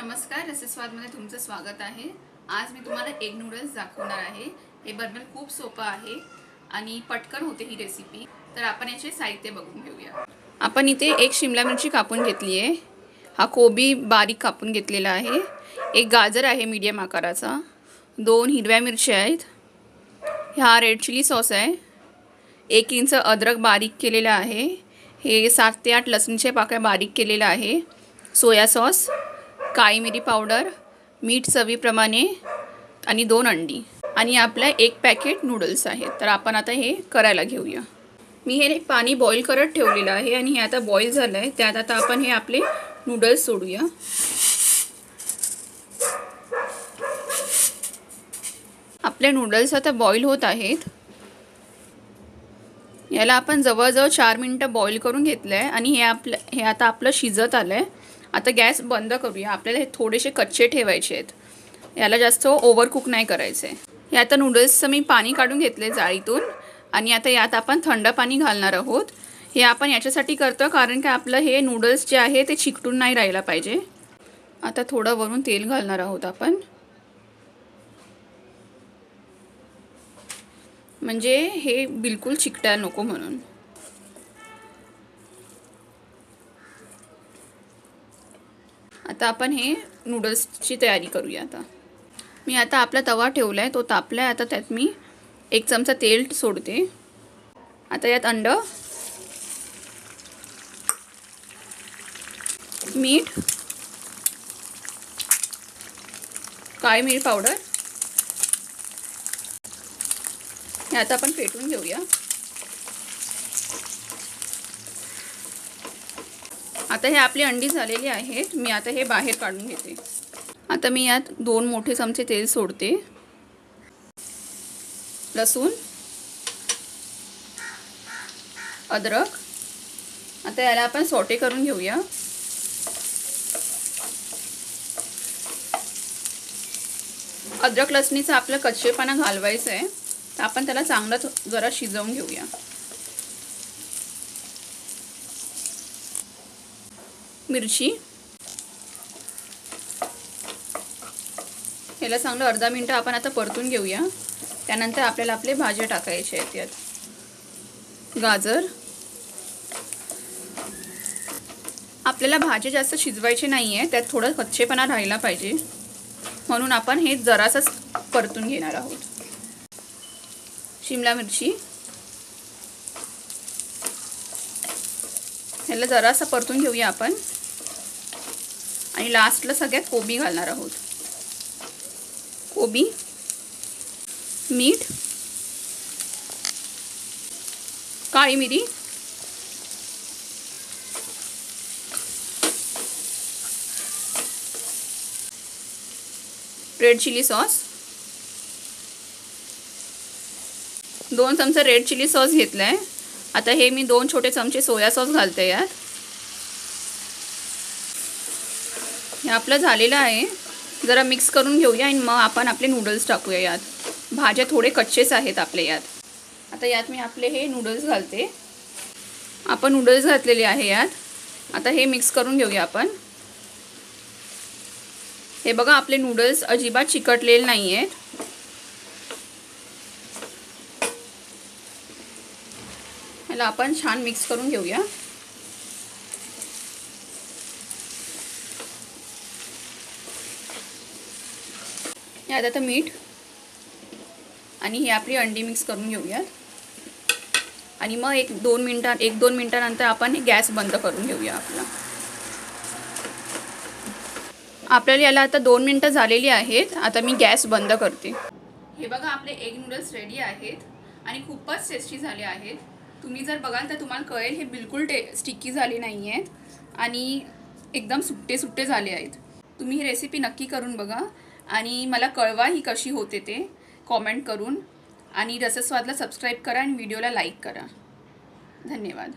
नमस्कार, रसस्वादमध्ये तुमचं स्वागत आहे। आज मी तुम्हाला एग नूडल्स दाखवणार आहे। हे बनवणं खूप सोपं आहे आणि पटकन होते ही रेसिपी। तर आपण याचे साहित्य बघून घेऊया। आपण इथे एक शिमला मिरची कापून घेतली आहे, हा कोबी बारीक कापून घेतलेला आहे, एक गाजर आहे मीडियम आकाराचा, 2 हिरव्या मिरच्या आहेत, हा रेड चिली सॉस आहे, 1 इंच अद्रक बारीक केलेला आहे, हे 7 ते 8 लसूणच्या पाकळ्या बारीक केलेला आहे, सोया सॉस, काळी मिरी पावडर, मीठ चवीप्रमाणे आणि 2 अंडी आणि आपला एक पॅकेट नूडल्स आहे। तर आपण आता हे करायला घेऊया। मी हे पाणी बॉईल करत ठेवलेलं आहे आणि हे आता बॉईल झालं आहे। त्यात आता आपण हे आपले नूडल्स सोडूया। आपले नूडल्स आता बॉईल होत आहेत। याला आपण जवळजवळ 4 मिनिटं बॉईल करून घेतलं आहे आणि हे आता आपलं शिजत आलं आहे। आता गॅस बंद करूया। आपल्याला हे थोडेसे कच्चे ठेवायचे आहेत, याला जास्त ओव्हर कुक नाही करायचं आहे। हे आता नूडल्सचं मी पाणी काढून घेतले जाळीतून आणि आता यात आपण थंड पाणी घालणार आहोत। हे आपण याच्यासाठी करतो कारण की आपलं हे नूडल्स जे आहे ते चिकटून नाही राहायला पाहिजे। आता थोडं वरून तेल घालणार आहोत आपण, म्हणजे हे बिलकुल चिकटायला नको म्हणून। आता आपण हे नूडल्सची तयारी करूया। मी आता आपला तवा ठेवला आहे, तो तापला आहे। आता त्यात मी 1 चमचा तेल सोडते। आता यात अंड, मीठ, काळी मिरी पावडर हे आता आपण फेटून घेऊया। आता हे आपली अंडी झालेली आहेत, मी आता हे बाहेर काढून घेते। आता मी यात 2 मोठे चमचे तेल सोडते, लसूण, अद्रक, आता याला आपण सॉटे करून घेऊया। अद्रक लसणीचा आपलं कच्चेपणा घालवायचं आहे, तर आपण त्याला चांगलं जरा शिजवून घेऊया। मिरची, याला चांगलं अर्धा मिनिट आपण आता परतून घेऊया। त्यानंतर आपल्याला आपले भाज्या टाकायचे आहेत। यात गाजर, आपल्याला भाज्या जास्त शिजवायचे नाही आहे, त्यात थोडं कच्चेपणा राहायला पाहिजे म्हणून आपण हे जरासं परतून घेणार आहोत। शिमला मिरची, ह्याला जरासं परतून घेऊया आपण आणि लास्टला सगळ्यात कोबी घालणार आहोत। कोबी, मीठ, काळी मिरी, रेड चिली सॉस, 2 चमचे रेड चिली सॉस घेतलाय। आता हे मी 2 छोटे चमचे सोया सॉस घालते यात। हे आपलं झालेलं आहे, जरा मिक्स करून घेऊया आणि मग आपण आपले नूडल्स टाकूया यात। भाज्या थोडे कच्चेच आहेत आपले यात। आता यात मी आपले हे नूडल्स घालते। आपण नूडल्स घातलेले आहे यात। आता हे मिक्स करून घेऊया आपण। हे बघा, आपले नूडल्स अजिबात चिकटलेले नाही आहेत। याला आपण छान मिक्स करून घेऊया। यात आता मीठ आणि ही आपली अंडी मिक्स करून घेऊया आणि मग 1-2 मिनिटानंतर आपण गॅस बंद करून घेऊया आपला। आपल्याला याला आता 2 मिनिटं झालेली आहेत। आता मी गॅस बंद करते। हे बघा, आपले एग नूडल्स रेडी आहेत आणि खूपच टेस्टी झाले आहेत। तुम्ही जर बघाल तर तुम्हाला कळेल हे बिलकुल स्टिकी झाले नाही आहेत आणि एकदम सुट्टे झाले आहेत। तुम्ही ही रेसिपी नक्की करून बघा आणि मला कळवा ही कशी होते ते कॉमेंट करून, आणि रसस्वादला सबस्क्राईब करा आणि व्हिडिओला लाईक करा। धन्यवाद।